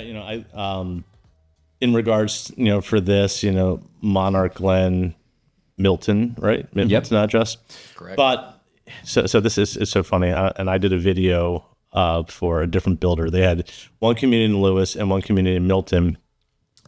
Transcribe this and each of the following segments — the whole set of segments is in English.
Yeah, in regards, for this, Monarch Glen, Milton, right? Milton address. Correct. But so this is so funny, and I did a video for a different builder. They had one community in Lewis and one community in Milton,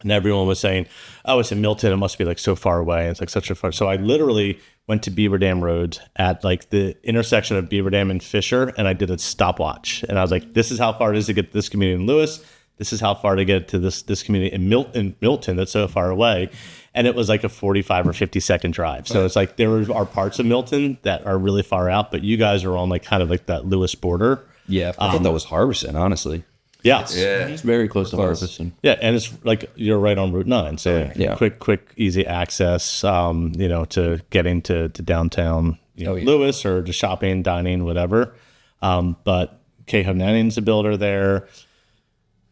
and everyone was saying, "Oh, it's in Milton. It must be like so far away." And it's like such a far. So I literally went to Beaver Dam Road at like the intersection of Beaver Dam and Fisher, and I did a stopwatch, and I was like, "This is how far it is to get to this community in Lewis. This is how far to get to this community in Milton that's so far away." And it was like a 45 or 50-second drive. So it's like there are parts of Milton that are really far out, but you guys are on like kind of like that Lewis border. Yeah, I thought that was Harbison, honestly. Yeah. It's very close to Harbison. Yeah, and it's like you're right on Route 9. So Yeah. quick, easy access, to getting to downtown Lewis or to shopping, dining, whatever. But K. Hovnanian's a builder there.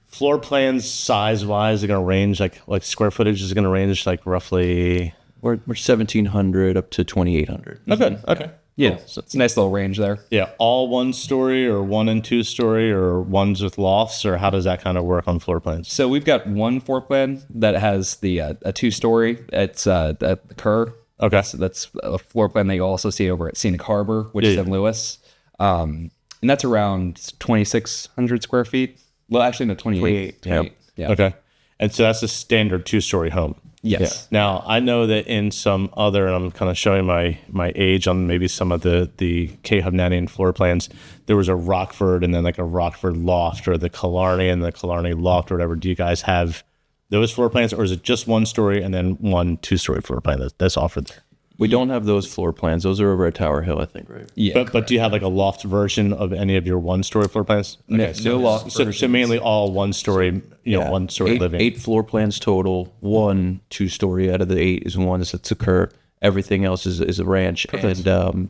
Floor plans size-wise are going to range, like square footage is going to range like roughly... We're 1,700 up to 2,800. Okay. Yeah, so it's a nice little range there. Yeah, all one story or 1 and 2 story or ones with lofts, or how does that kind of work on floor plans? So we've got one floor plan that has the a 2-story. It's at the Kerr. Okay. So that's a floor plan that you also see over at Scenic Harbor, which is in Lewis. And that's around 2,600 square feet. Well, actually, no, 28. Yeah. Okay. And so that's a standard 2-story home. Yes. Now, I know that in some other, and I'm kind of showing my age on maybe some of the K. Hovnanian floor plans, there was a Rockford and then like a Rockford loft, or the Killarney and the Killarney loft or whatever. Do you guys have those floor plans, or is it just 1 story and then 1 2-story floor plan that's offered there? We don't have those floor plans. Those are over at Tower Hill, I think, right? Yeah. But do you have like a loft version of any of your 1-story floor plans? No loft So mainly all 1-story, 1-story living. 8 floor plans total. 1 2-story out of the 8 is one that's occur. Everything else is a ranch. And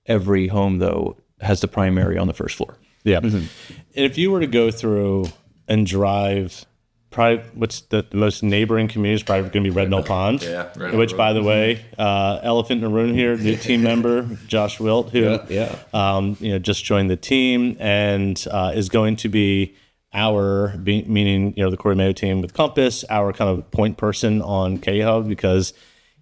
every home, though, has the primary on the first floor. Yeah. And if you were to go through and drive, probably what's the most neighboring community is probably going to be Red Mill Pond. Yeah, which, by the way, elephant in the room here, new team member Josh Wilt, who just joined the team and is going to be meaning the Cory Mayo team with Compass, our kind of point person on K-Hub, because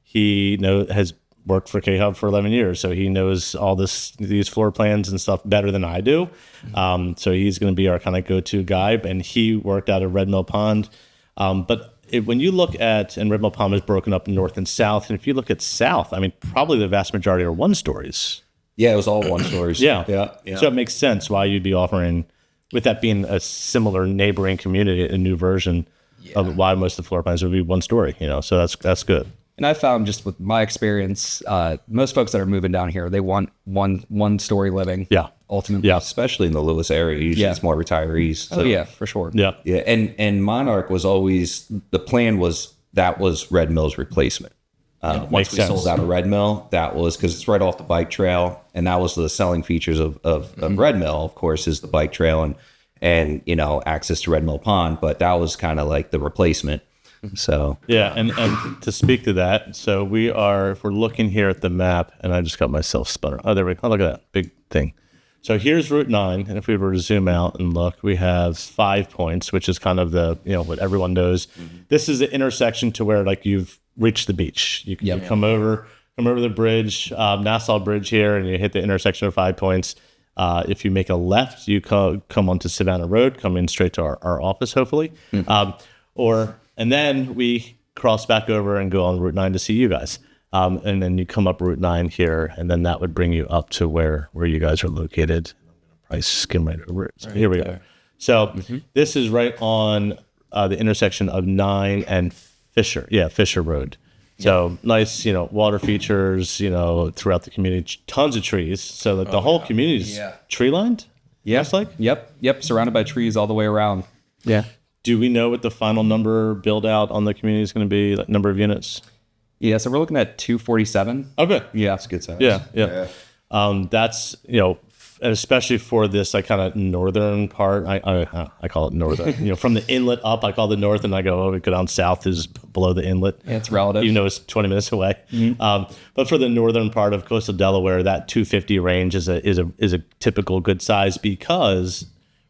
he has worked for K-Hub for 11 years, so he knows all these floor plans and stuff better than I do. So he's going to be our kind of go-to guy, and he worked out of Red Mill Pond. When you look at, and Red Mill Pond is broken up north and south, and if you look at south, I mean, probably the vast majority are 1-stories. Yeah, it was all 1-stories. Yeah. Yeah. So it makes sense why you'd be offering, with that being a similar neighboring community, a new version of why most of the floor plans would be 1-story. So that's good. And I found, just with my experience, most folks that are moving down here, they want one-story living. Yeah. Ultimately. Yeah. Especially in the Lewis area, usually it's more retirees. So. Oh, yeah, for sure. Yeah. Yeah, and Monarch was always, the plan was Red Mill's replacement. Once makes we sense. sold out of Red Mill, that was, because it's right off the bike trail, and that was the selling features of Red Mill, of course, is the bike trail and access to Red Mill Pond, but that was kind of like the replacement. So yeah, and to speak to that, so if we're looking here at the map, and I just got myself spun. Oh, there we go. Oh, look at that big thing. So here's Route 9, and if we were to zoom out and look, we have 5 points, which is kind of the what everyone knows. This is the intersection to where like you've reached the beach. You come over the bridge, Nassau Bridge here, and you hit the intersection of 5 points. If you make a left, you come onto Savannah Road, come in straight to our office, hopefully, and then we cross back over and go on Route 9 to see you guys. And then you come up Route 9 here, and then that would bring you up to where you guys are located. I'm going to probably skim right over it. So here we go. So this is right on the intersection of 9 and Fisher. Yeah, Fisher Road. So nice, water features, throughout the community. Tons of trees. So that the whole community is tree lined? Yeah. Like? Yep. Surrounded by trees all the way around. Yeah. Do we know what the final number build out on the community is going to be, like number of units? Yeah, so we're looking at 247. Okay. Yeah. that's a good size. Yeah. That's, and especially for this like kind of northern part, I call it northern. From the inlet up, I call the north, and I go, we go down south is below the inlet. Yeah, it's relative. Even though it's 20 minutes away. But for the northern part of coastal Delaware, that 250 range is a typical good size, because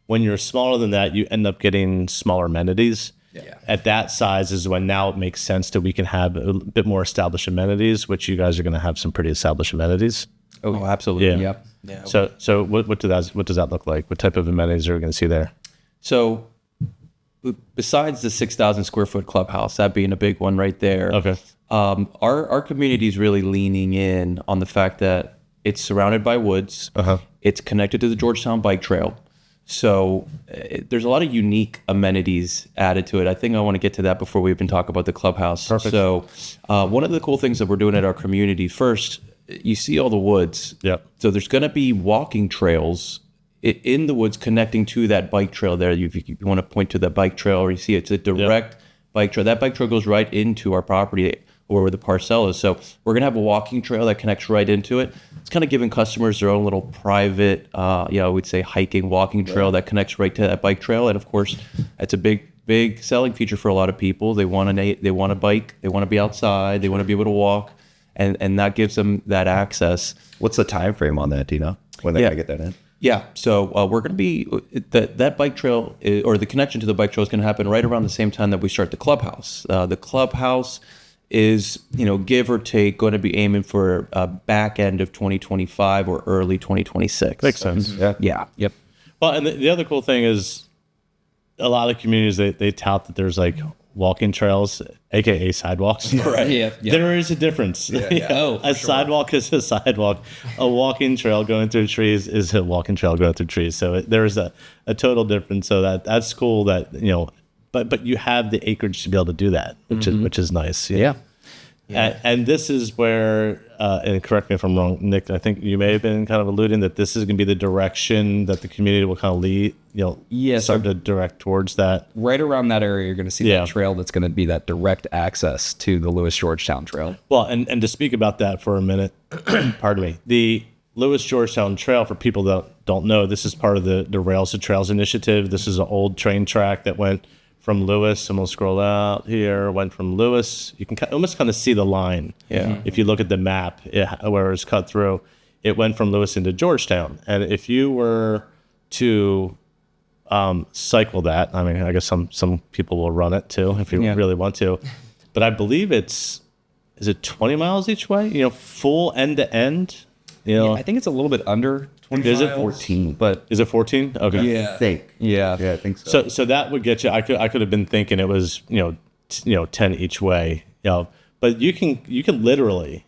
When you're smaller than that, you end up getting smaller amenities. At that size is when now it makes sense that we can have a bit more established amenities, which you guys are going to have some pretty established amenities. Oh, absolutely. Yeah. Yep. So what does that look like? What type of amenities are we going to see there? So besides the 6,000 square foot clubhouse, that being a big one right there. Okay. Our community is really leaning in on the fact that it's surrounded by woods. It's connected to the Georgetown Bike Trail. So there's a lot of unique amenities added to it. I think I want to get to that before we even talk about the clubhouse. Perfect. So one of the cool things that we're doing at our community, first, you see all the woods. Yep. So there's going to be walking trails in the woods connecting to that bike trail there. If you want to point to the bike trail, or you see it's a direct bike trail. That bike trail goes right into our property or where the parcel is. So we're going to have a walking trail that connects right into it. It's kind of giving customers their own little private, we'd say hiking, walking trail that connects right to that bike trail. And of course, it's a big selling feature for a lot of people. They want to bike, they want to be outside, they want to be able to walk, and that gives them that access. What's the time frame on that? Do you know when they gotta get that in? Yeah, so we're going to be that bike trail or the connection to the bike trail is going to happen right around the same time that we start the clubhouse. The clubhouse is, give or take, going to be aiming for back end of 2025 or early 2026. Makes sense. Yeah. Yep. Well, and the other cool thing is a lot of communities, they tout that there's like walking trails, aka sidewalks. Right. Yeah. There is a difference. A sidewalk is a sidewalk. A walking trail going through trees is a walking trail going through trees. So there is a total difference. So that's cool that, but you have the acreage to be able to do that, which is nice. Yeah. And this is where, and correct me if I'm wrong, Nick, I think you may have been kind of alluding that this is going to be the direction that the community will kind of lead, start to direct towards that. Right around that area, you're going to see that trail that's going to be that direct access to the Lewis Georgetown Trail. Well, and to speak about that for a minute, pardon me, the Lewis Georgetown Trail, for people that don't know, this is part of the Rails to Trails initiative. This is an old train track that went from Lewis, and we'll scroll out here, went from Lewis. You can almost kind of see the line. Yeah. If you look at the map, where it's cut through, it went from Lewis into Georgetown. And if you were to cycle that, I mean, I guess some people will run it too, if you really want to. But I believe is it 20 miles each way? Full end to end? I think it's a little bit under 20 Is it miles. 14. But Is it 14? Okay. yeah. I think. Yeah. Yeah, I think so. So that would get you. I could have been thinking it was 10 each way. But you can literally,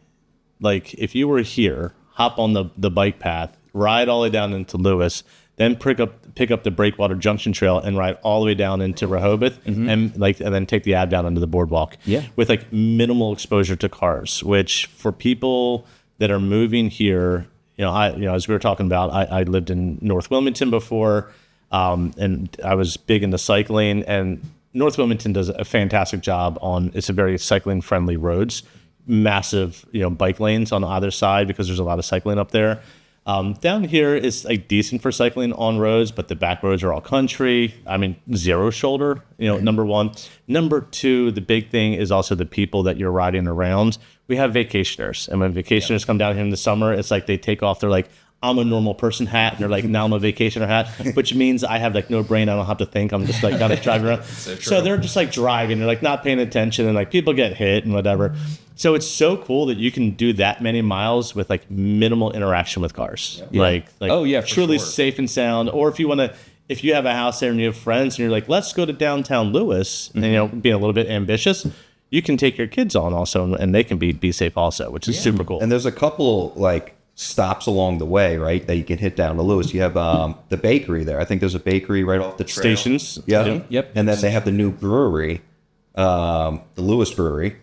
like, if you were here, hop on the bike path, ride all the way down into Lewis, then pick up the Breakwater Junction Trail and ride all the way down into Rehoboth, and then take the ad down onto the boardwalk. Yeah. With like minimal exposure to cars, which for people that are moving here. As we were talking about, I lived in North Wilmington before, and I was big into cycling. And North Wilmington does a fantastic job it's a very cycling friendly roads, massive bike lanes on either side because there's a lot of cycling up there. Down here is like decent for cycling on roads, but the back roads are all country. I mean, zero shoulder. Number one. Number two, the big thing is also the people that you're riding around. We have vacationers, and when vacationers come down here in the summer, it's like they take off their like I'm a normal person hat, and they're like, now I'm a vacationer hat, which means I have like no brain. I don't have to think. I'm just like kind of driving around. So they're just like driving. They're like not paying attention, and like people get hit and whatever. So it's so cool that you can do that many miles with like minimal interaction with cars. Yeah. Like oh yeah, truly safe and sound. Or if you have a house there and you have friends and you're like, let's go to downtown Lewis, and being a little bit ambitious, you can take your kids on also, and they can be safe also, which is super cool. And there's a couple like stops along the way, right, that you can hit down to Lewis. You have the bakery there. I think there's a bakery right off the trail. Stations. Yeah. Yep. And then they have the new brewery, the Lewis Brewery.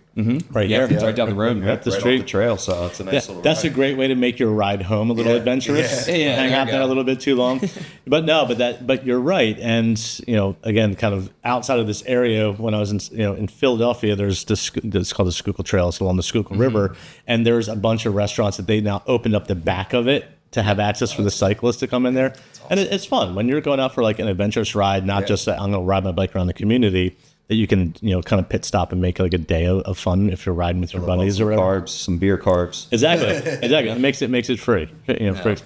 Right Yeah, here. it's right down the road. Up the Right street. off the trail, so it's a nice little That's ride. a great way to make your ride home a little adventurous. Yeah, Hang there out you there go. a little bit too long. But you're right. And again, kind of outside of this area, when I was in Philadelphia, there's it's called the Schuylkill Trail. It's along the Schuylkill River, and there's a bunch of restaurants that they now opened up the back of it to have access for the cyclists to come in there. And it's fun when you're going out for like an adventurous ride, not just that I'm going to ride my bike around the community. That you can, kind of pit stop and make like a day of fun if you're riding with your buddies or whatever. Carbs, some beer carbs. Exactly. It makes it free.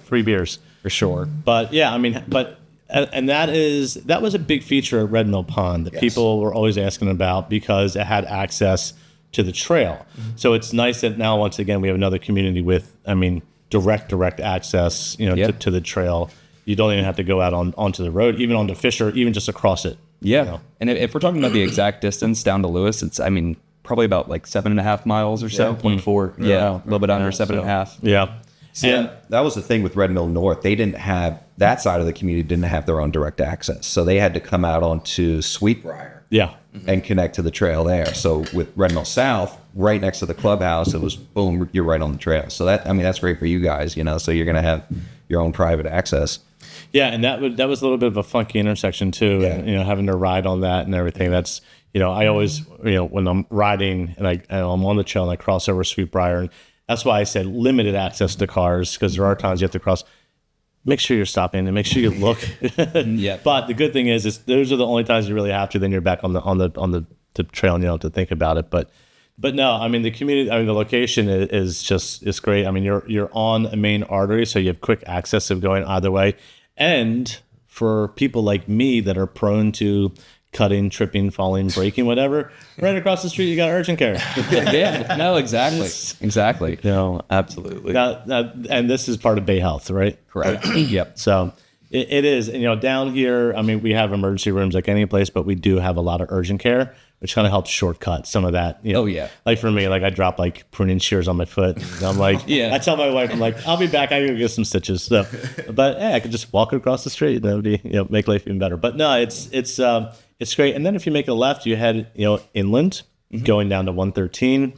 Free beers For sure. But yeah, I mean, but And that was a big feature at Red Mill Pond that people were always asking about because it had access to the trail. So it's nice that now once again we have another community with, I mean, direct access, to the trail. You don't even have to go out onto the road, even onto Fisher, even just across it. Yeah. And if we're talking about the exact distance down to Lewis, it's, I mean, probably about like 7.5 miles or so. 0.4. Yeah. A little bit under 7.5. Yeah. And that was the thing with Red Mill North. They didn't have, that side of the community didn't have their own direct access. So they had to come out onto Sweetbriar Yeah. and connect to the trail there. So with Red Mill South, right next to the clubhouse, it was boom, you're right on the trail. So that, I mean, that's great for you guys, so you're going to have your own private access. Yeah, and that was a little bit of a funky intersection too, and having to ride on that and everything. That's I always when I'm riding and I'm on the trail and I cross over Sweetbriar, and that's why I said limited access to cars because there are times you have to cross. Make sure you're stopping and make sure you look. But the good thing is those are the only times you really have to. Then you're back on the trail and you don't have to think about it. But no, I mean the community. I mean the location is great. I mean you're on a main artery, so you have quick access of going either way. And for people like me that are prone to cutting, tripping, falling, breaking, whatever, right across the street you got urgent care. Yeah, no, exactly. No, absolutely. And this is part of Bay Health, right? Correct. Yep. So it is. Down here, I mean, we have emergency rooms like any place, but we do have a lot of urgent care, which kind of helps shortcut some of that. Oh, yeah. Like for me, like I drop like pruning shears on my foot. And I'm like, I tell my wife, I'm like, I'll be back. I gotta get some stitches. So, but I could just walk across the street. That would be, make life even better. But no, it's great. And then if you make a left, you head, inland, going down to 113.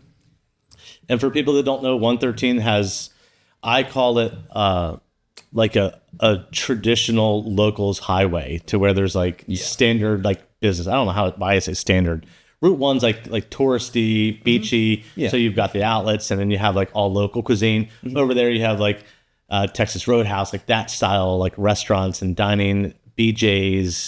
And for people that don't know, 113 has, I call it like a traditional locals highway to where there's like standard like business. I don't know why I say standard. Route 1's like touristy, beachy. So you've got the outlets and then you have like all local cuisine. Over there you have like Texas Roadhouse, like that style, like restaurants and dining. BJ's,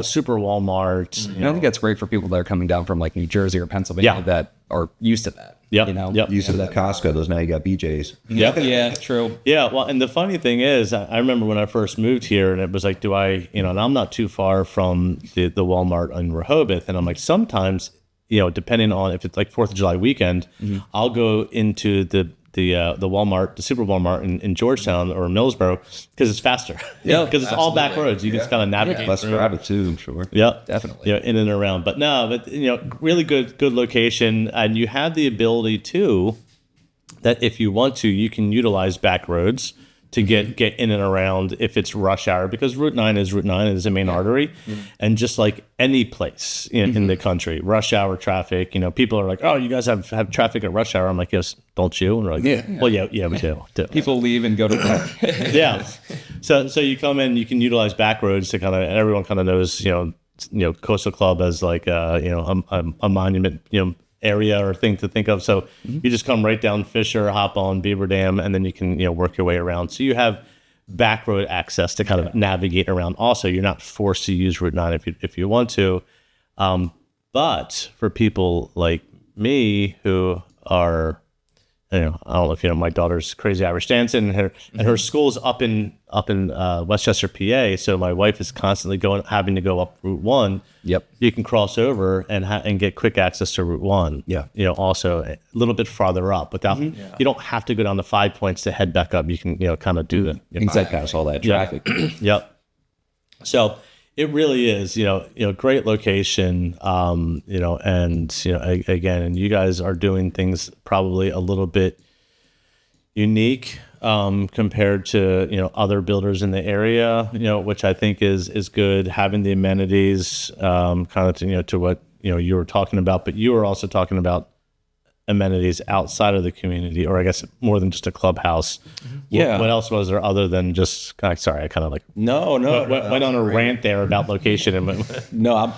Super Walmart. I think that's great for people that are coming down from like New Jersey or Pennsylvania that are used to that. Used to that Costco, those now you got BJ's. Yeah, true. Yeah, well, and the funny thing is, I remember when I first moved here, and it was like, do I, and I'm not too far from the Walmart in Rehoboth, and I'm like, sometimes, depending on if it's like 4th of July weekend, I'll go into the Walmart, the Super Walmart in Georgetown or Millsboro because it's faster. Because it's all back roads. You just kind of navigate. Less crowded too, I'm sure. Yeah, definitely. In and around. But no, really good location, and you have the ability too that if you want to, you can utilize back roads to get in and around if it's rush hour, because Route 9 is a main artery. And just like any place in the country, rush hour traffic, people are like, oh, you guys have traffic at rush hour. I'm like, yes, don't you? And we're like, well, yeah, we do. People leave and go to work. Yeah. So you come in, you can utilize back roads to kind of, everyone kind of knows, Coastal Club as like, a monument, area or thing to think of. So you just come right down Fisher, hop on Beaver Dam, and then you can work your way around. So you have back road access to kind of navigate around. Also, you're not forced to use Route 9 if you want to. But for people like me who are, I don't know if my daughter's crazy Irish dancing, and her school's up in Westchester, PA. So my wife is constantly having to go up Route 1. Yep. You can cross over and get quick access to Route 1. Yeah. Also a little bit farther up without, you don't have to go down the 5 points to head back up. You can, kind of do that. Bypass all that traffic. Yep. So it really is, great location, and, again, and you guys are doing things probably a little bit unique compared to, other builders in the area, which I think is good, having the amenities kind of to what, you were talking about, but you were also talking about amenities outside of the community, or I guess more than just a clubhouse. Yeah. What else was there other than just? Sorry, I kind of like went on a rant there about location. No,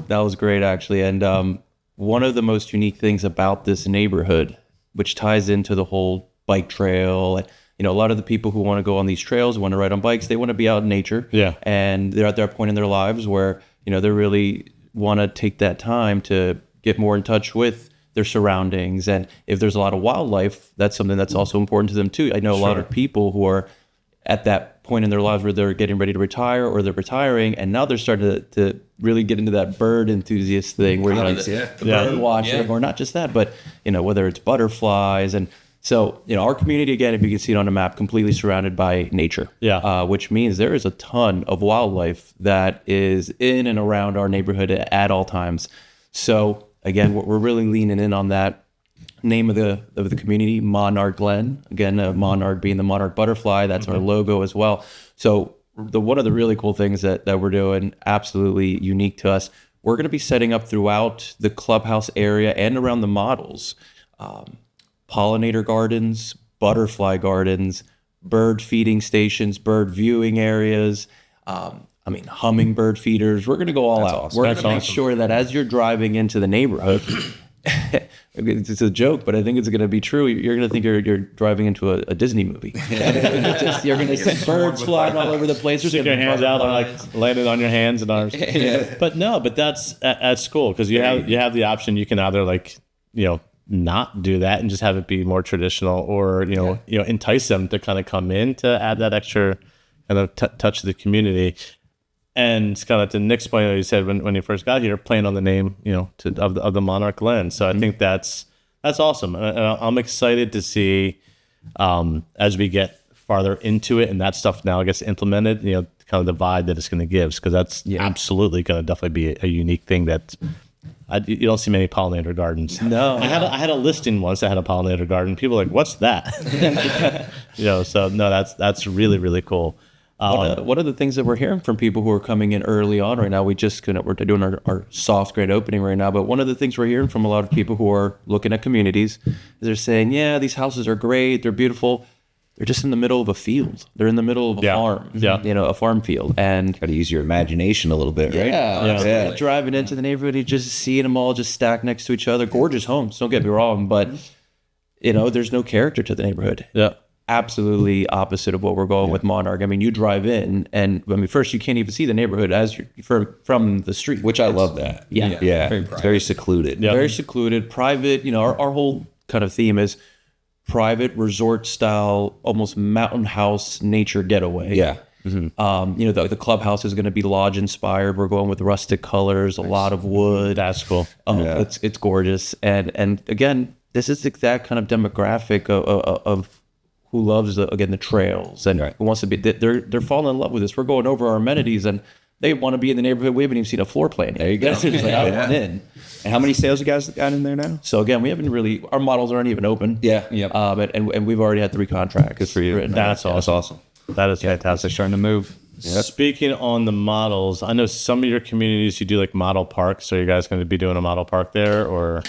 that was great actually. And one of the most unique things about this neighborhood, which ties into the whole bike trail, a lot of the people who want to go on these trails, want to ride on bikes, they want to be out in nature. Yeah. And they're at that point in their lives where they really want to take that time to get more in touch with their surroundings. And if there's a lot of wildlife, that's something that's also important to them too. I know a lot of people who are at that point in their lives where they're getting ready to retire or they're retiring, and now they're starting to really get into that bird enthusiast thing where the bird watching, or not just that, but whether it's butterflies. And so our community, again, if you can see it on a map, completely surrounded by nature, which means there is a ton of wildlife that is in and around our neighborhood at all times. So again, we're really leaning in on that. Name of the community, Monarch Glen. Again, monarch being the monarch butterfly. That's our logo as well. So one of the really cool things that we're doing, absolutely unique to us, we're going to be setting up throughout the clubhouse area and around the models, pollinator gardens, butterfly gardens, bird feeding stations, bird viewing areas, hummingbird feeders. We're going to go all out. Awesome. We're going to make sure that as you're driving into the neighborhood, it's a joke, but I think it's going to be true. You're going to think you're driving into a Disney movie. You're going to see birds flying all over the place. Stick your hands out and landing on your hands and arms. But that's at school, because you have the option. You can either not do that and just have it be more traditional, or entice them to kind of come in to add that extra kind of touch to the community. And it's kind of to Nick's point, you said when you first got here, playing on the name, of the Monarch Glen. So I think that's awesome, and I'm excited to see as we get farther into it and that stuff now gets implemented. Kind of the vibe that it's going to give, because that's absolutely going to definitely be a unique thing that you don't see many pollinator gardens. No, I had a listing once that had a pollinator garden. People were like, "What's that?" So no, that's really, really cool. One of the things that we're hearing from people who are coming in early on right now, we're doing our soft grade opening right now, but one of the things we're hearing from a lot of people who are looking at communities is they're saying, yeah, these houses are great, they're beautiful, they're just in the middle of a field. They're in the middle of a farm, a farm field. And Got to use your imagination a little bit, right? Yeah. Driving into the neighborhood, you just seeing them all just stacked next to each other. Gorgeous homes, don't get me wrong, but there's no character to the neighborhood. Yeah. Absolutely opposite of what we're going with Monarch. I mean, you drive in, and first you can't even see the neighborhood as you're from the street, Which I love that. Yeah. It's very secluded. Very secluded, private. Our whole kind of theme is private resort style, almost mountain house nature getaway. Yeah. The clubhouse is going to be lodge inspired. We're going with rustic colors, a lot of wood. That's cool. It's gorgeous, and again, this is that kind of demographic of who loves the trails and who wants to be. They're falling in love with this. We're going over our amenities, and they want to be in the neighborhood. We haven't even seen a floor plan. There you go. It's like, I want in. And how many sales you guys got in there now? So again, we haven't really. Our models aren't even open. And we've already had 3 contracts. Good for you. That's awesome. That's awesome. That is fantastic. They're starting to move. Speaking on the models, I know some of your communities you do like model parks. So you guys going to be doing a model park there, or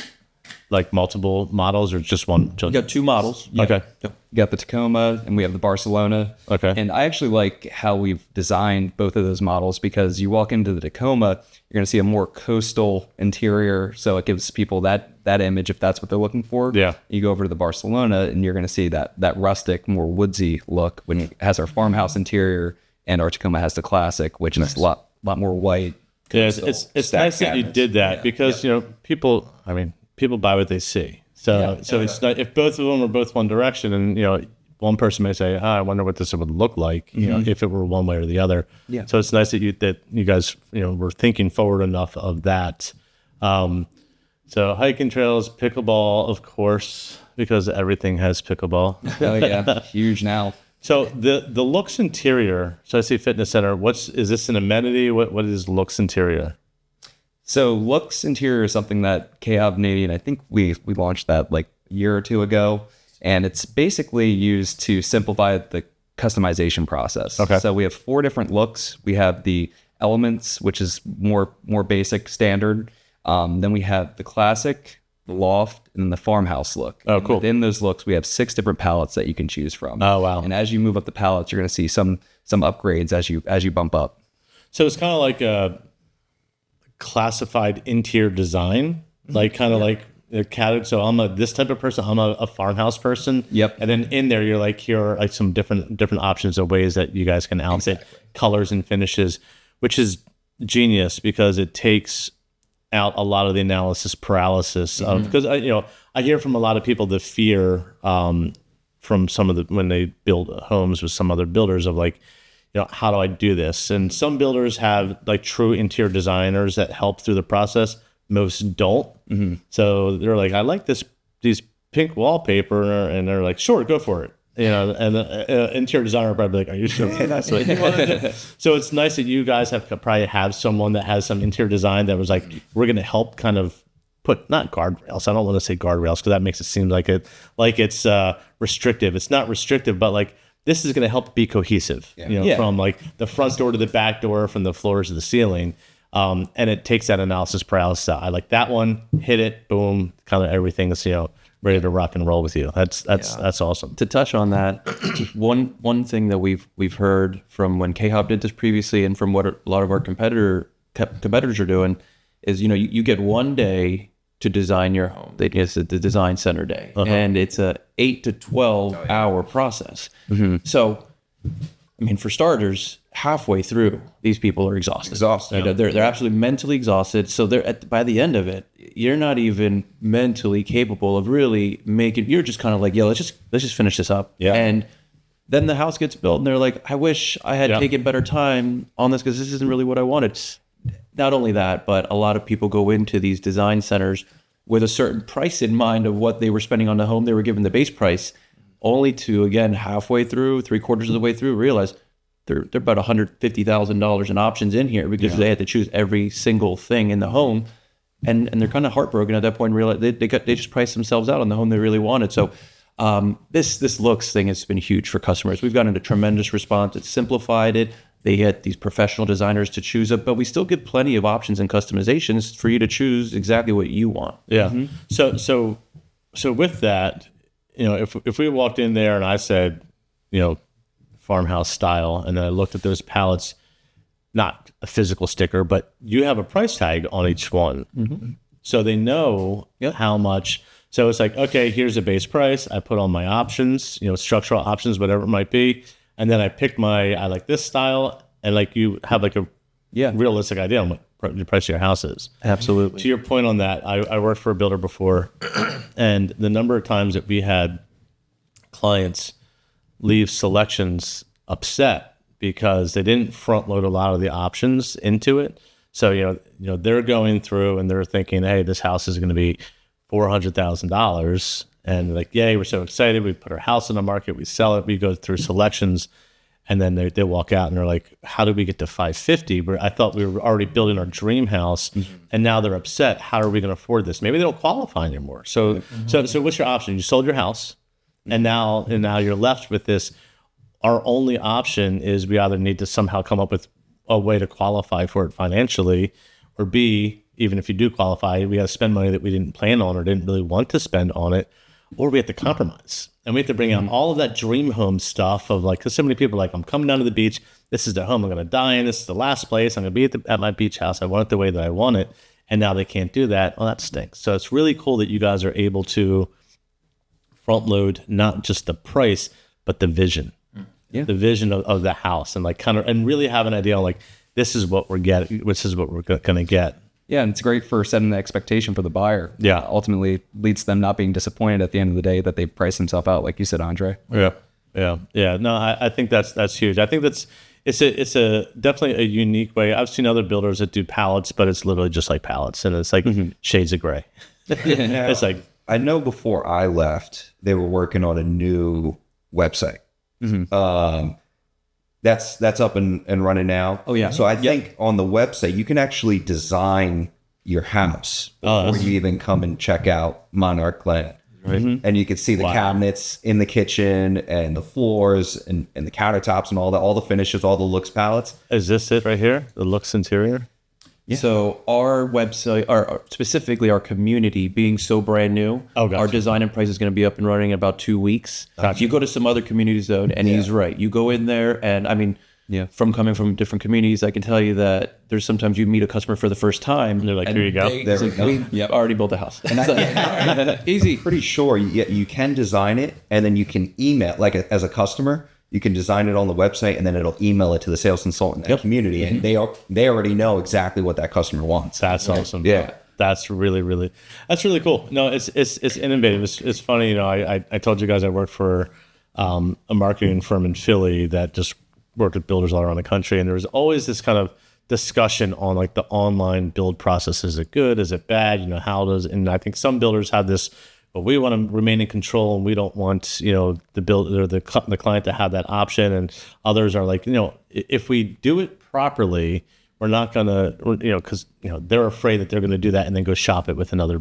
like multiple models, or just one? We got 2 models. Okay. You got the Tacoma and we have the Barcelona. Okay. And I actually like how we've designed both of those models, because you walk into the Tacoma, you're going to see a more coastal interior. So it gives people that image if that's what they're looking for. Yeah. You go over to the Barcelona and you're going to see that rustic, more woodsy look when it has our farmhouse interior, and our Tacoma has the classic, which is a lot more white. Yeah, it's nice that you did that, because people buy what they see. So it's not, if both of them are both one direction, and one person may say, I wonder what this would look like, if it were one way or the other. Yeah. So it's nice that you guys were thinking forward enough of that. So hiking trails, pickleball, of course, because everything has pickleball. Oh yeah, huge now. So the Looks Interior. So I see fitness center. Is this an amenity? What is Looks Interior? So Looks Interior is something that Hovnanian, I think we launched that like a year or 2 ago, and it's basically used to simplify the customization process. Okay. So we have 4 different looks. We have the Elements, which is more basic standard. Then we have the Classic, the Loft, and then the Farmhouse look. Oh, cool. And within those looks, we have 6 different palettes that you can choose from. Oh, wow. And as you move up the palettes, you're going to see some upgrades as you bump up. So it's kind of like a classified interior design, like kind of like a category. So I'm this type of person. I'm a farmhouse person. Yep. And then in there, you're like, here are like some different options of ways that you guys can outfit colors and finishes, which is genius, because it takes out a lot of the analysis paralysis of, because I hear from a lot of people the fear from some of the when they build homes with some other builders of like, how do I do this? And some builders have like true interior designers that help through the process. Most don't. So they're like, I like these pink wallpaper, and they're like, sure, go for it. And the interior designer will probably be like, are you sure that's what you want to do? So it's nice that you guys probably have someone that has some interior design that was like, we're going to help kind of put, not guardrails. I don't want to say guardrails because that makes it seem like it's restrictive. It's not restrictive, but like this is going to help be cohesive, from like the front door to the back door, from the floors to the ceiling. And it takes that analysis paralysis out. I like that one, hit it, boom, kind of everything is, ready to rock and roll with you. That's awesome. To touch on that, one thing that we've heard from when K-Hop did this previously, and from what a lot of our competitors are doing, is you get one day to design your home. It's the design center day, and it's a 8 to 12 hour process. So, I mean, for starters, halfway through, these people are exhausted. They're absolutely mentally exhausted. So by the end of it, you're not even mentally capable of really making. You're just kind of like, let's just finish this up. Yeah. And then the house gets built, and they're like, I wish I had taken better time on this because this isn't really what I wanted. Not only that, but a lot of people go into these design centers with a certain price in mind of what they were spending on the home. They were given the base price, only to, again, halfway through, 3/4 of the way through, realize they're about $150,000 in options in here because they had to choose every single thing in the home, and they're kind of heartbroken at that point. And realize they just priced themselves out on the home they really wanted. So this looks thing has been huge for customers. We've gotten a tremendous response. It's simplified it. They get these professional designers to choose it, but we still give plenty of options and customizations for you to choose exactly what you want. Yeah. So with that, if we walked in there and I said, farmhouse style, and then I looked at those pallets, not a physical sticker, but you have a price tag on each one. So they know how much. So it's like, okay, here's a base price. I put on my options, structural options, whatever it might be. And then I pick I like this style, and like you have like a realistic idea on what the price of your house is. Absolutely. To your point on that, I worked for a builder before, and the number of times that we had clients leave selections upset because they didn't front load a lot of the options into it. So, they're going through and they're thinking, hey, this house is going to be $400,000. And like, yay, we're so excited. We put our house on the market, we sell it, we go through selections, and then they walk out and they're like, how did we get to 550? Where I thought we were already building our dream house, and now they're upset. How are we going to afford this? Maybe they don't qualify anymore. So what's your option? You sold your house, and now you're left with this. Our only option is we either need to somehow come up with a way to qualify for it financially, or B, even if you do qualify, we got to spend money that we didn't plan on or didn't really want to spend on it, or we have to compromise. And we have to bring out all of that dream home stuff of like, because so many people are like, I'm coming down to the beach. This is the home I'm going to die in. This is the last place. I'm going to be at my beach house. I want it the way that I want it. And now they can't do that. Well, that stinks. So it's really cool that you guys are able to front load not just the price, but the vision. The vision of the house, and like and really have an idea on like, this is what we're getting, this is what we're going to get. Yeah, and it's great for setting the expectation for the buyer. Yeah. Ultimately leads to them not being disappointed at the end of the day that they've priced themselves out, like you said, Andre. Yeah. No, I think that's huge. I think it's a definitely a unique way. I've seen other builders that do pallets, but it's literally just like pallets, and it's like shades of gray. It's like, I know before I left, they were working on a new website. That's up and running now. Oh yeah. So I think on the website you can actually design your house before you even come and check out Monarch Glen. And you can see the cabinets in the kitchen and the floors and the countertops and all the finishes, all the looks palettes. is this it right here? The looks interior? So our website, specifically our community, being so brand new, gotcha. Our design and price is going to be up and running in about 2 weeks. You go to some other communities though, and he's right. You go in there, and I mean, from coming from different communities, I can tell you that there's sometimes you meet a customer for the first time, And they're like, here you go. There we go. We've already built a house. Easy. Pretty sure you can design it, and then you can email, like as a customer, you can design it on the website, and then it'll email it to the sales consultant in that community, and they already know exactly what that customer wants. That's awesome. Yeah. That's really cool. No, it's innovative. It's funny. I told you guys I worked for a marketing firm in Philly that just worked with builders all around the country. And there was always this kind of discussion on like the online build process. Is it good? Is it bad? How does, and I think some builders have this, but we want to remain in control and we don't want, the builder or the client to have that option. And others are like, if we do it properly, we're not going to, because, they're afraid that they're going to do that and then go shop it with another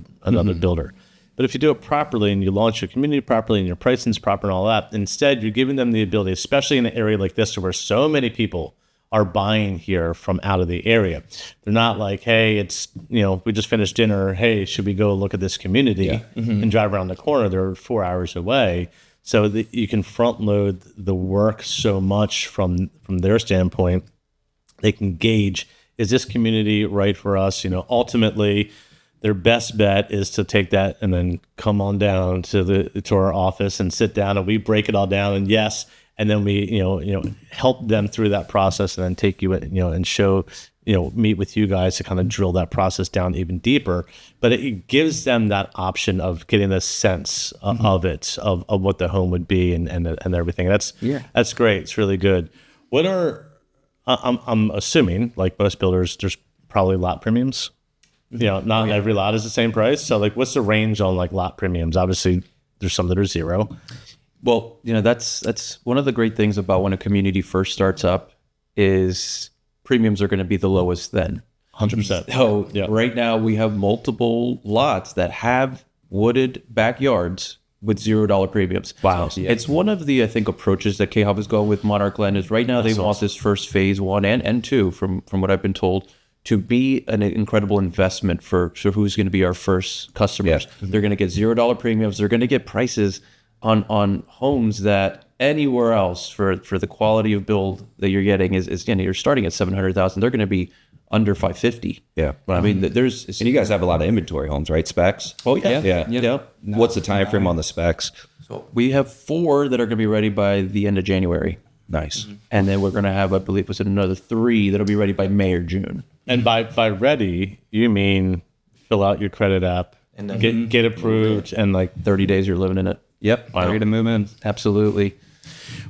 builder. But if you do it properly and you launch your community properly and your pricing's proper and all that, instead you're giving them the ability, especially in an area like this where so many people are buying here from out of the area. They're not like, hey, it's, we just finished dinner. Hey, should we go look at this community and drive around the corner? They're 4 hours away. So that you can front load the work so much from their standpoint. They can gauge, is this community right for us? Ultimately, their best bet is to take that and then come on down to our office and sit down, and we break it all down. And yes, and then we help them through that process, and then take you and show meet with you guys to kind of drill that process down even deeper. But it gives them that option of getting a sense of it, of what the home would be and everything. That's great. It's really good. What are I'm assuming, like most builders, there's probably lot premiums. Not every lot is the same price. So like, what's the range on like lot premiums? Obviously, there's some that are zero. Well, that's one of the great things about when a community first starts up is premiums are going to be the lowest then. 100%. So right now we have multiple lots that have wooded backyards with $0 premiums. Wow. It's one of the, I think, approaches that KHOV is going with Monarch Glen is right now they want this first phase 1 and 2, from what I've been told, to be an incredible investment for who's going to be our first customers. Yeah. They're going to get $0 premiums. They're going to get prices on homes that anywhere else for the quality of build that you're getting is you're starting at $700,000. They're going to be under $550,000. Yeah. I mean, and you guys have a lot of inventory homes, right? Specs. Oh yeah. Yeah. What's the time frame on the specs? So we have 4 that are going to be ready by the end of January. Nice. And then we're going to have, I believe, another 3 that'll be ready by May or June. And by ready, you mean fill out your credit app and then get approved, and like 30 days you're living in it. Yep. Ready to move in. Absolutely.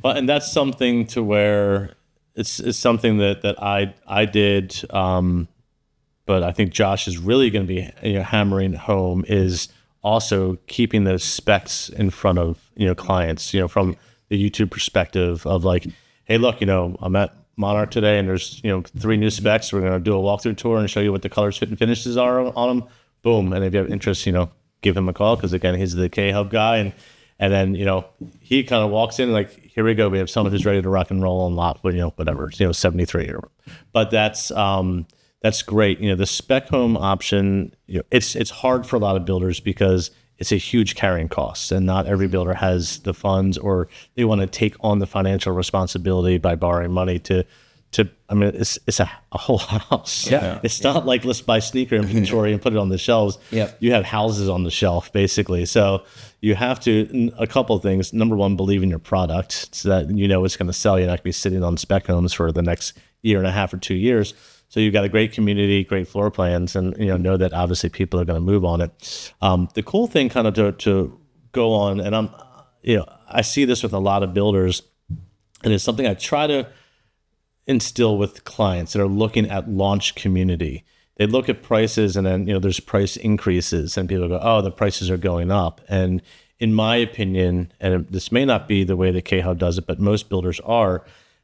Well, and that's something to where it's something that I did, but I think Josh is really going to be hammering home is also keeping those specs in front of clients, from the YouTube perspective of like, hey, look, I'm at Monarch today, and there's 3 new specs. We're going to do a walkthrough tour and show you what the colors, fit, and finishes are on them. Boom, and if you have interest, give him a call, because again, he's the K-Hub guy, and then he kind of walks in like, here we go, we have someone who's ready to rock and roll on lot, whatever, 73 or, but that's great. The spec home option, it's hard for a lot of builders because it's a huge carrying cost, and not every builder has the funds, or they want to take on the financial responsibility by borrowing money to I mean, it's a whole house. Yeah. It's not like let's buy sneaker inventory and put it on the shelves. Yeah. You have houses on the shelf basically. So you have to, a couple of things. Number one, believe in your product so that it's going to sell. You're not going to be sitting on spec homes for the next 1.5 or 2 years. So you've got a great community, great floor plans, and know that obviously people are going to move on it. The cool thing kind of to go on, and I see this with a lot of builders, and it's something I try to instill with clients that are looking at launch community. They look at prices, and then there's price increases, and people go, oh, the prices are going up. And in my opinion, and this may not be the way that K-Hub does it, but most builders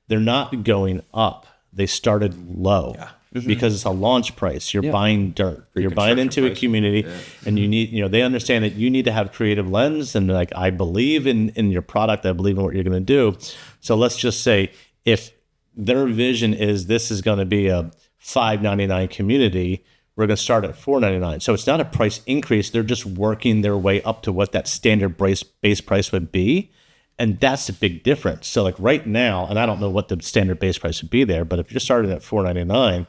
they're not going up. They started low. Yeah. Because it's a launch price. You're buying dirt. You're buying into a community, and you need, they understand that you need to have creative lens, and like, I believe in your product. I believe in what you're going to do. So let's just say if their vision is this is going to be a $5.99 community, we're going to start at $4.99. So it's not a price increase. They're just working their way up to what that standard base price would be. And that's a big difference. So like right now, and I don't know what the standard base price would be there, but if you're starting at $4.99,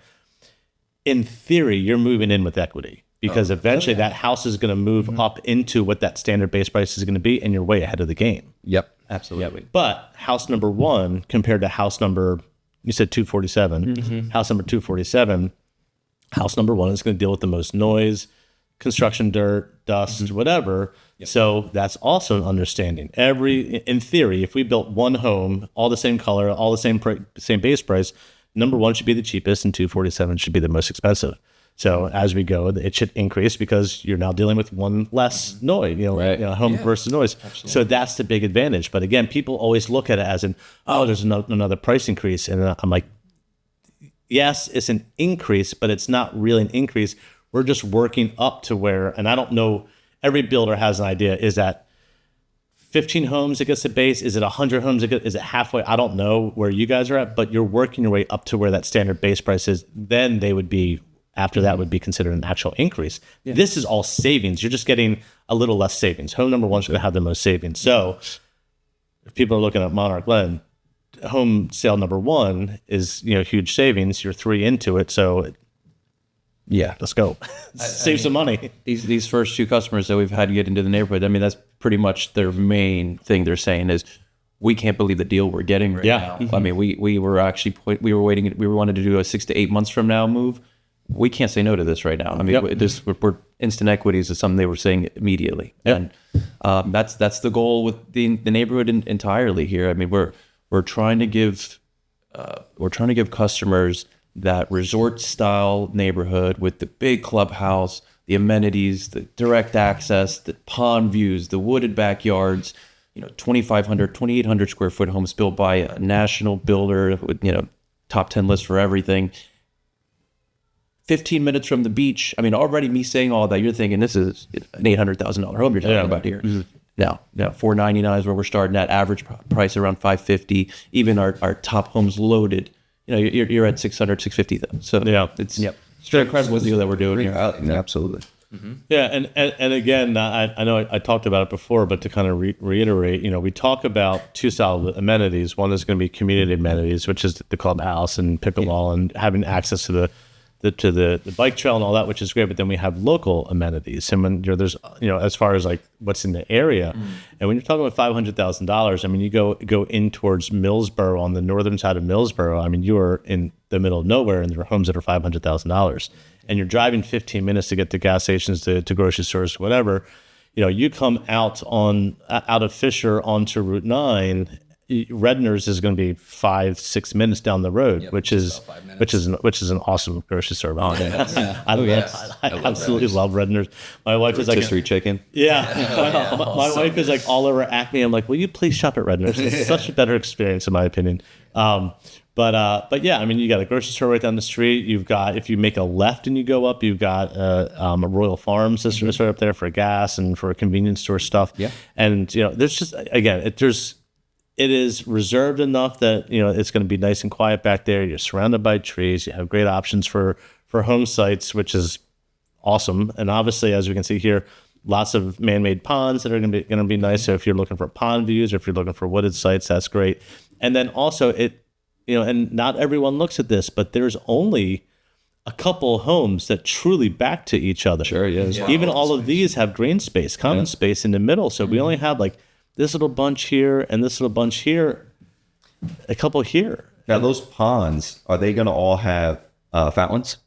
in theory, you're moving in with equity, because eventually that house is going to move up into what that standard base price is going to be, and you're way ahead of the game. Yep. Absolutely. Yep. But house number 1 compared to house number, you said 247, house number 247, house number 1 is going to deal with the most noise, construction dirt, dust, whatever. So that's also an understanding. In theory, if we built one home, all the same color, all the same base price, number one should be the cheapest, and 247 should be the most expensive. So as we go, it should increase because you're now dealing with one less noise, home versus noise. Absolutely. So that's the big advantage. But again, people always look at it as there's another price increase. And I'm like, yes, it's an increase, but it's not really an increase. We're just working up to where, and I don't know, every builder has an idea. Is that 15 homes that gets the base? Is it 100 homes? Is it halfway? I don't know where you guys are at, but you're working your way up to where that standard base price is. Then they would be, after that would be considered an actual increase. Yeah. This is all savings. You're just getting a little less savings. Home number one's going to have the most savings. So if people are looking at Monarch Glen, home sale number one is, huge savings. You're 3 into it. So let's go. Save some money. These first 2 customers that we've had to get into the neighborhood, I mean, that's pretty much their main thing they're saying is, we can't believe the deal we're getting right now. I mean, we were actually, we wanted to do a 6 to 8 months from now move. We can't say no to this right now. I mean, we're instant equities is something they were saying immediately, and that's the goal with the neighborhood entirely here. I mean, we're trying to give customers that resort style neighborhood with the big clubhouse, the amenities, the direct access, the pond views, the wooded backyards. 2,500, 2,800 square foot homes built by a national builder with top 10 list for everything. 15 minutes from the beach. I mean, already me saying all that, you're thinking this is an $800,000 home you're talking about here. Mm-hmm. Now, $499 is where we're starting at. Average price around $550. Even our top homes loaded, you're at $600, $650. So it's an incredible deal that we're doing here. Absolutely. Mm-hmm. Yeah, and again, I know I talked about it before, but to kind of reiterate, we talk about 2 style amenities. One is going to be community amenities, which is the clubhouse and pickleball and having access to the bike trail and all that, which is great. But then we have local amenities, and when there's as far as like what's in the area, and when you're talking about $500,000, I mean, you go in towards Millsboro on the northern side of Millsboro. I mean, you are in the middle of nowhere, and there are homes that are $500,000, and you're driving 15 minutes to get to gas stations, to grocery stores, whatever. You come out of Fisher onto Route 9. Redner's is going to be 5-6 minutes down the road, which is an awesome grocery store. I absolutely love Redner's. My wife is like rotisserie chicken. Yeah, my wife is like all over Acme. I'm like, will you please shop at Redner's? It's such a better experience, in my opinion. But yeah, I mean, you got a grocery store right down the street. You've got, if you make a left and you go up, you've got a Royal Farms that's right up there for gas and for convenience store stuff. Yeah, and there's just, again, it is reserved enough that it's going to be nice and quiet back there. You're surrounded by trees. You have great options for home sites, which is awesome. And obviously, as we can see here, lots of man-made ponds that are going to be nice. So if you're looking for pond views or if you're looking for wooded sites, that's great. And then also and not everyone looks at this, but there's only a couple homes that truly back to each other. Sure, yes. Yeah. Even all of these have green space, common space in the middle. So we only have like this little bunch here and this little bunch here, a couple here. Now, those ponds, are they going to all have fountains?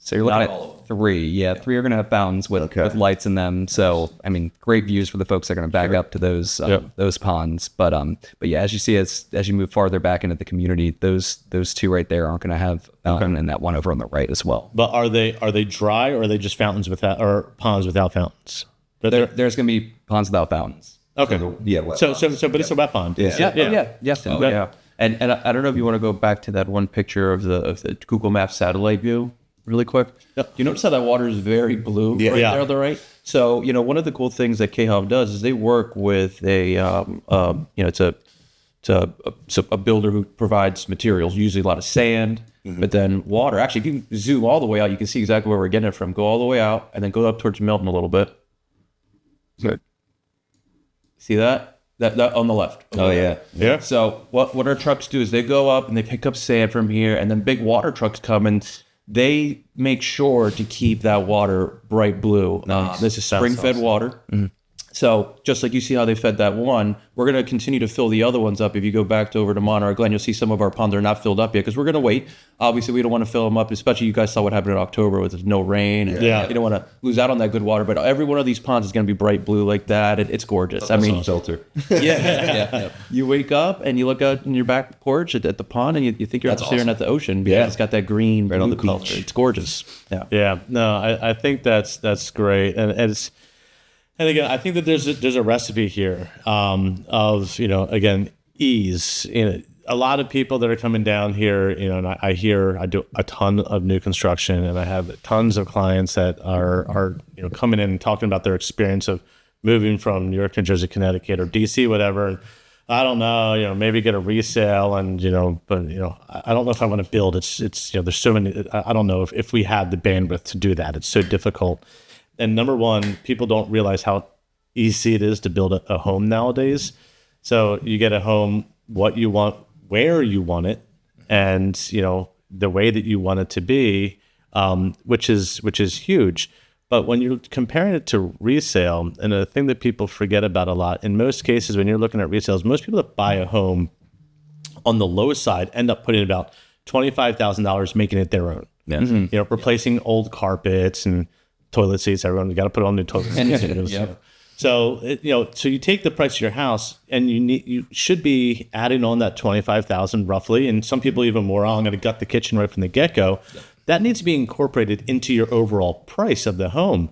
So you're looking at 3. Yeah, 3 are going to have fountains with lights in them. So, I mean, great views for the folks that are going to back up to those ponds. But yeah, as you see, as you move farther back into the community, those 2 right there aren't going to have fountain, and that one over on the right as well. But are they dry, or are they just fountains without, or ponds without fountains? There's going to be ponds without fountains. Okay. Yeah. So but it's a wet pond. Yeah. And I don't know if you want to go back to that one picture of the Google Maps satellite view really quick. Yep. You notice how that water is very blue there on the right? So, one of the cool things that KHOV does is they work with it's a builder who provides materials, usually a lot of sand, but then water. Actually, if you zoom all the way out, you can see exactly where we're getting it from. Go all the way out and then go up towards Milton a little bit. Good. See that? That on the left. Oh, yeah. Yeah. So what our trucks do is they go up and they pick up sand from here, and then big water trucks come and they make sure to keep that water bright blue. This is spring-fed water. So just like you see how they fed that one, we're going to continue to fill the other ones up. If you go back over to Monarch Glen, you'll see some of our ponds are not filled up yet because we're going to wait. Obviously, we don't want to fill them up, especially you guys saw what happened in October with no rain. Yeah. You don't want to lose out on that good water, but every one of these ponds is going to be bright blue like that. It's gorgeous. I mean, filter. yeah. You wake up and you look out in your back porch at the pond and you think you're staring at the ocean because it's got that green right on the color. It's gorgeous. Yeah. Yeah. No, I think that's great. And again, I think that there's a recipe here of, again, ease. A lot of people that are coming down here, and I do a ton of new construction, and I have tons of clients that are coming in and talking about their experience of moving from New York, New Jersey, Connecticut, or DC, whatever. And I don't know, maybe get a resale, and but I don't know if I want to build. It's there's so many. I don't know if we have the bandwidth to do that. It's so difficult. And number one, people don't realize how easy it is to build a home nowadays. So you get a home, what you want, where you want it, and the way that you want it to be, which is huge. But when you're comparing it to resale, and the thing that people forget about a lot, in most cases when you're looking at resales, most people that buy a home on the low side end up putting about $25,000, making it their own. Yeah. Mm-hmm. Replacing old carpets and toilet seats. Everyone, you got to put on new toilet seats. So so you take the price of your house, and you should be adding on that $25,000 roughly, and some people even more. I'm going to gut the kitchen right from the get go. Yeah. That needs to be incorporated into your overall price of the home.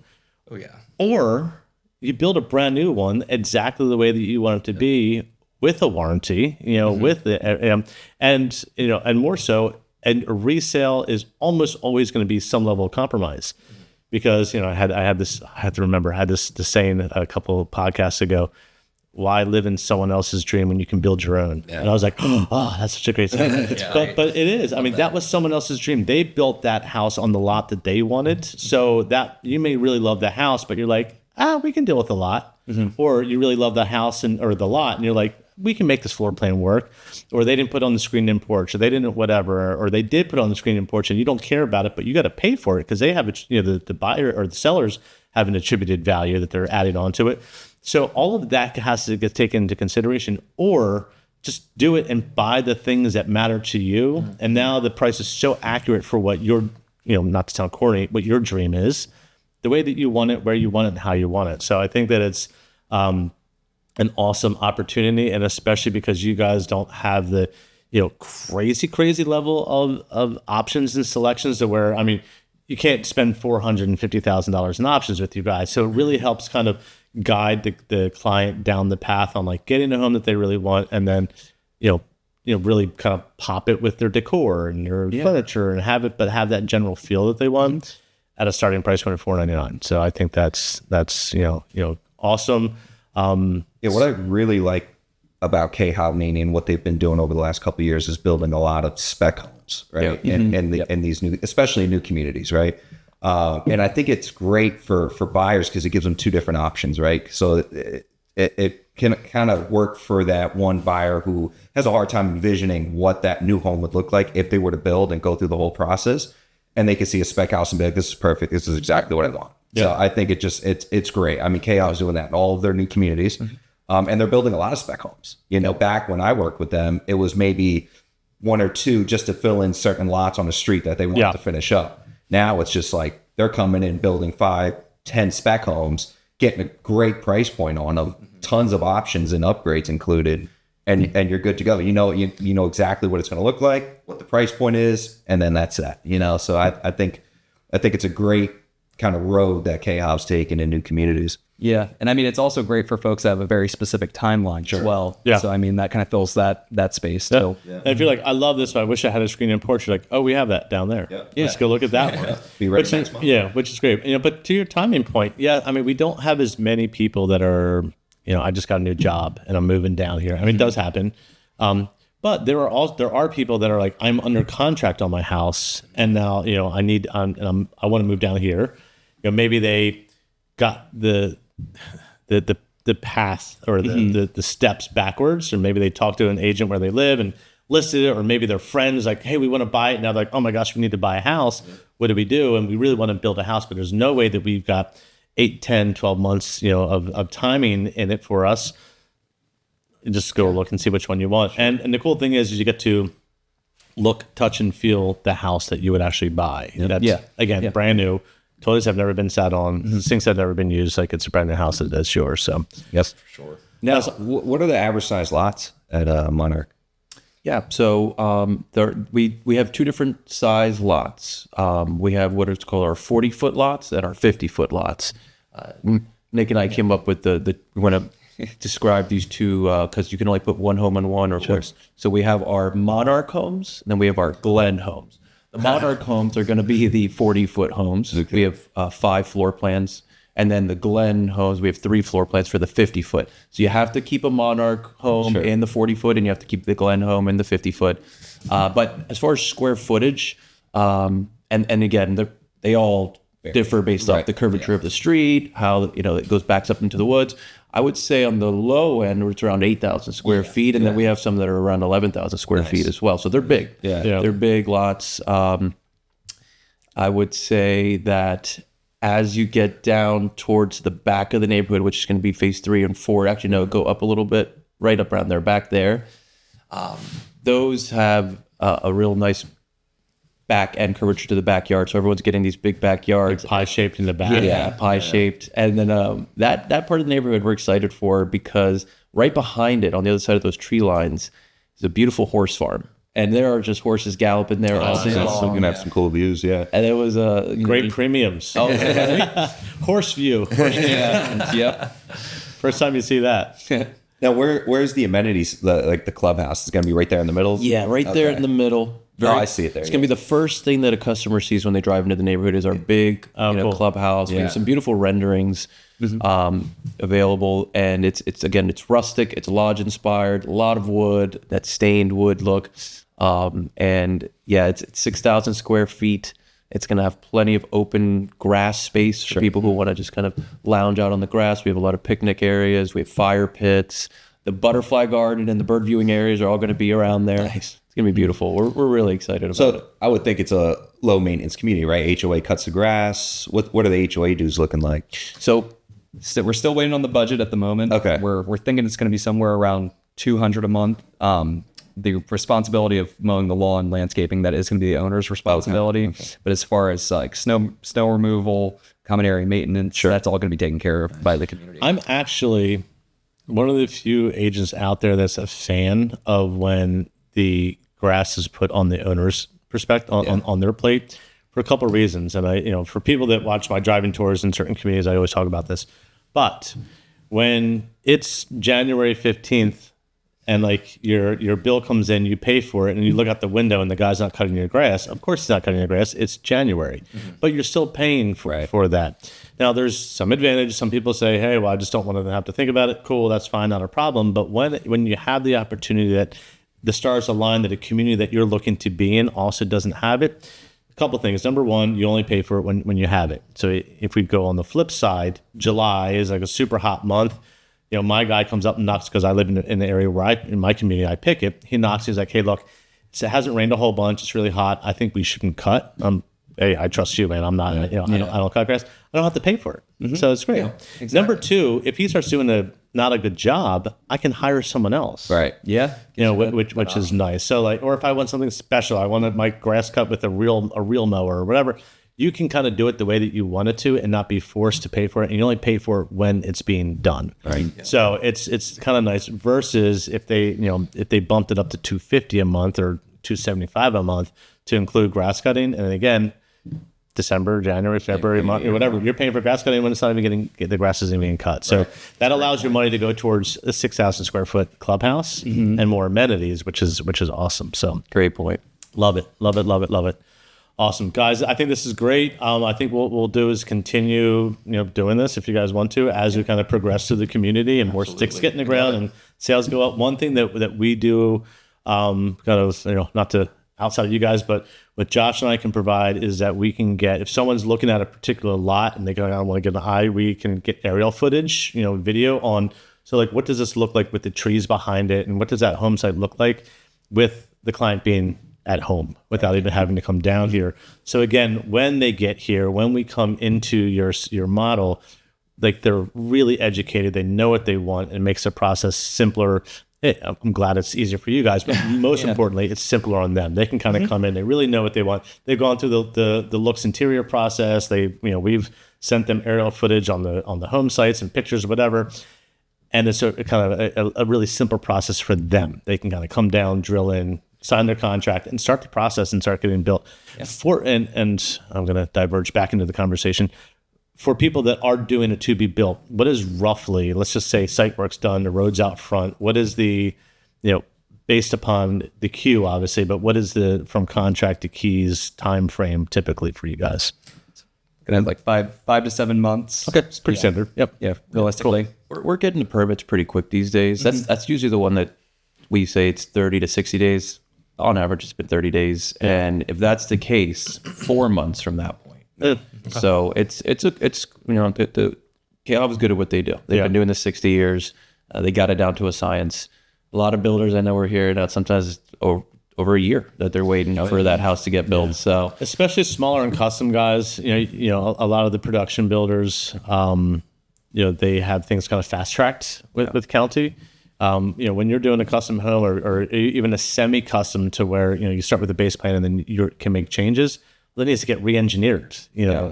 Oh yeah. Or you build a brand new one exactly the way that you want it to be, with a warranty. With the and more so. And a resale is almost always going to be some level of compromise. Because I had this saying a couple of podcasts ago, why live in someone else's dream when you can build your own? Yeah. And I was like, oh, that's such a great saying. But it is. I mean, that was someone else's dream. They built that house on the lot that they wanted. So that you may really love the house, but you're like, we can deal with the lot. Mm-hmm. Or you really love the house or the lot, and you're like, we can make this floor plan work. Or they didn't put on the screened-in porch, or they didn't whatever, or they did put on the screened-in porch, and you don't care about it, but you got to pay for it because they have the buyer or the sellers have an attributed value that they're adding onto it. So all of that has to get taken into consideration, or just do it and buy the things that matter to you. Mm-hmm. And now the price is so accurate for what your, not to sound corny, what your dream is, the way that you want it, where you want it, and how you want it. So I think that it's an awesome opportunity, and especially because you guys don't have the crazy level of options and selections to where, I mean, you can't spend $450,000 in options with you guys. So it really helps kind of guide the client down the path on like getting a home that they really want, and then really kind of pop it with their decor and your furniture and have that general feel that they want at a starting price point of $499. So I think that's awesome. What I really like about K Hovnanian and what they've been doing over the last couple of years is building a lot of spec homes, right? Yeah. And these new, especially new communities, right? And I think it's great for buyers because it gives them two different options, right? So it can kind of work for that one buyer who has a hard time envisioning what that new home would look like if they were to build and go through the whole process. And they can see a spec house and be like, this is perfect. This is exactly what I want. Yeah. So I think it's great. I mean, KO is doing that in all of their new communities. Mm-hmm. And they're building a lot of spec homes. Back when I worked with them, it was maybe one or two just to fill in certain lots on the street that they wanted to finish up. Now it's just like they're coming in building 5-10 spec homes, getting a great price point on them, tons of options and upgrades included, and you're good to go. You know exactly what it's going to look like, what the price point is, and then that's that. So I think it's a great kind of road that K-Hob's taken in new communities. Yeah. And I mean, it's also great for folks that have a very specific timeline as well. Yeah. So I mean, that kind of fills that space too. Yeah. And if you're like, I love this, but I wish I had a screen-in porch, you're like, oh, we have that down there. Yeah. Let's go look at that one. Be ready next month. Yeah, which is great. But to your timing point, I mean, we don't have as many people that are, I just got a new job and I'm moving down here. I mean, it does happen. But there are people that are like, I'm under contract on my house, and now I want to move down here. Maybe they got the path or the steps backwards, or maybe they talked to an agent where they live and listed it, or maybe their friends like, hey, we want to buy it. Now they're like, oh my gosh, we need to buy a house. What do we do? And we really want to build a house, but there's no way that we've got 8, 10, 12 months, of timing in it for us. You just go look and see which one you want. And the cool thing is you get to look, touch, and feel the house that you would actually buy. That's, again, brand new. Toilets have never been sat on. Sinks have never been used. Like, it's a brand new house that's yours. So, yes, for sure. Now, what are the average size lots at Monarch? Yeah, so we have 2 different size lots. We have what is called our 40-foot lots and our 50-foot lots. Nick and I came up with we want to describe these two because you can only put one home on one, or course. So we have our Monarch homes, and then we have our Glen homes. The Monarch homes are going to be the 40-foot homes. Okay. We have 5 floor plans. And then the Glen homes, we have 3 floor plans for the 50-foot. So you have to keep a Monarch home in the 40-foot, and you have to keep the Glen home in the 50-foot. But as far as square footage, and again, they all differ based off the curvature of the street, how it backs up into the woods. I would say on the low end, it's around 8,000 square feet, and then we have some that are around 11,000 square feet as well. So they're big. They're big lots. I would say that as you get down towards the back of the neighborhood, which is going to be phase 3 and 4, actually, no, go up a little bit, right up around there, back there. Those have a real nice back end curvature to the backyard. So everyone's getting these big backyards. Like pie-shaped in the back. Yeah, pie-shaped. And then that part of the neighborhood we're excited for because right behind it, on the other side of those tree lines, is a beautiful horse farm. And there are just horses galloping there all day long. You're going to have some cool views, And it was great premiums. Oh, horse view. Yep. First time you see that. Now, where's the amenities, like the clubhouse? It's going to be right there in the middle? Yeah, right there in the middle. I see it there. It's going to be the first thing that a customer sees when they drive into the neighborhood is our big cool clubhouse. We have some beautiful renderings available, and it's rustic, it's lodge inspired, a lot of wood, that stained wood look, and it's 6,000 square feet. It's going to have plenty of open grass space for people who want to just kind of lounge out on the grass. We have a lot of picnic areas. We have fire pits. The butterfly garden and the bird viewing areas are all going to be around there. Nice. It's going to be beautiful. We're really excited about it. So I would think it's a low maintenance community, right? HOA cuts the grass. What are the HOA dues looking like? So we're still waiting on the budget at the moment. Okay. We're thinking it's going to be somewhere around $200 a month. The responsibility of mowing the lawn, landscaping, that is going to be the owner's responsibility. Okay. But as far as like snow removal, common area maintenance, that's all going to be taken care of by the community. I'm actually one of the few agents out there that's a fan of when the grass is put on the owner's perspective on their plate for a couple of reasons. And I, for people that watch my driving tours in certain communities, I always talk about this. But when it's January 15th and like your bill comes in, you pay for it, and you look out the window and the guy's not cutting your grass, of course he's not cutting your grass. It's January, but you're still paying for that. Now, there's some advantage. Some people say, hey, well, I just don't want to have to think about it. Cool, that's fine, not a problem. But when you have the opportunity that the stars align, that a community that you're looking to be in also doesn't have it, a couple of things. Number one, you only pay for it when you have it. So if we go on the flip side, July is like a super hot month. My guy comes up and knocks, because I live in the area where in my community, I pick it. He knocks, he's like, hey, look, it hasn't rained a whole bunch. It's really hot. I think we shouldn't cut. Hey, I trust you, man. I'm not, I don't cut grass. I don't have to pay for it. So it's great. Yeah, exactly. Number two, if he starts doing not a good job, I can hire someone else. Right. Yeah. Which is nice. So or if I want something special, I wanted my grass cut with a real mower or whatever, you can kind of do it the way that you want it to and not be forced to pay for it. And you only pay for it when it's being done. Right. Yeah. So it's kind of nice versus if they bumped it up to $250 a month or $275 a month to include grass cutting. And again, December, January, February, March, or whatever, you're paying for grass cutting when it's not even the grass isn't even cut. So that allows your money to go towards a 6,000 square foot clubhouse and more amenities, which is awesome. So great point. Love it. Awesome, guys. I think this is great. I think what we'll do is continue, doing this if you guys want to, as we kind of progress through the community and more sticks get in the ground and sales go up. One thing that we do, kind of, not to outside of you guys, but what Josh and I can provide is that we can get, if someone's looking at a particular lot and they go, I want to get an eye, we can get aerial footage, video on. So like, what does this look like with the trees behind it, and what does that home site look like with the client being at home without even having to come down here. So again, when they get here, when we come into your model, like they're really educated. They know what they want. It makes the process simpler. Hey, I'm glad it's easier for you guys, but most importantly, it's simpler on them. They can kind of come in. They really know what they want. They've gone through the looks interior process. We've sent them aerial footage on the home sites and pictures, whatever. And it's a kind of a really simple process for them. They can kind of come down, drill in, sign their contract, and start the process and start getting built. And I'm going to diverge back into the conversation. For people that are doing a to be built, what is roughly, let's just say site work's done, the road's out front, what is the, based upon the queue, obviously, but what is the from contract to keys time frame typically for you guys? Gonna have like 5 to 7 months. Okay, it's pretty standard. Yep. Yeah, realistically. We're getting the permits pretty quick these days. That's usually the one that we say it's 30 to 60 days. On average, it's been 30 days. And if that's the case, 4 months from that point. So it's the Cal's good at what they do. They've been doing this 60 years. They got it down to a science. A lot of builders I know are here now. Sometimes it's over a year that they're waiting for that house to get built. So especially smaller and custom guys, a lot of the production builders, they have things kind of fast tracked with county. When you're doing a custom home or even a semi-custom to where, you start with the base plan and then you can make changes, well, it needs to get re-engineered.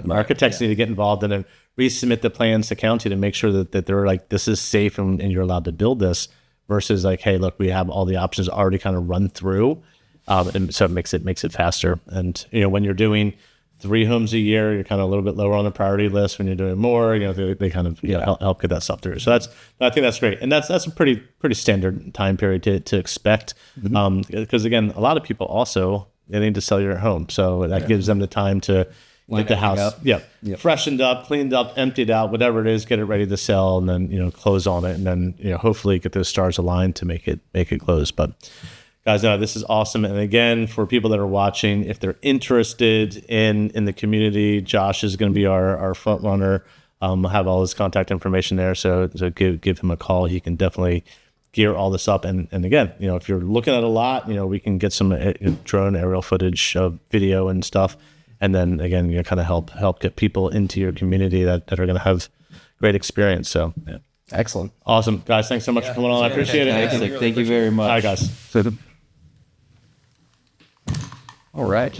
Architects need to get involved and then resubmit the plans to county to make sure that they're like, this is safe and you're allowed to build this versus like, hey, look, we have all the options already kind of run through. And so it makes it faster. And, when you're doing 3 homes a year, you're kind of a little bit lower on the priority list. When you're doing more, they kind of help get that stuff through. So I think that's great. And that's a pretty standard time period to expect. Because again, a lot of people also, they need to sell your home. So that gives them the time to get the house freshened up, cleaned up, emptied out, whatever it is, get it ready to sell, and then, close on it. And then, hopefully get those stars aligned to make it close. But guys, this is awesome. And again, for people that are watching, if they're interested in the community, Josh is going to be our front runner. I'll have all his contact information there. So give him a call. He can definitely gear all this up. And again, if you're looking at a lot, we can get some drone aerial footage of video and stuff. And then again, kind of help get people into your community that are going to have great experience. So yeah. Excellent. Awesome. Guys, thanks so much for coming on. I appreciate it. Thank you very much. All right, guys. All right.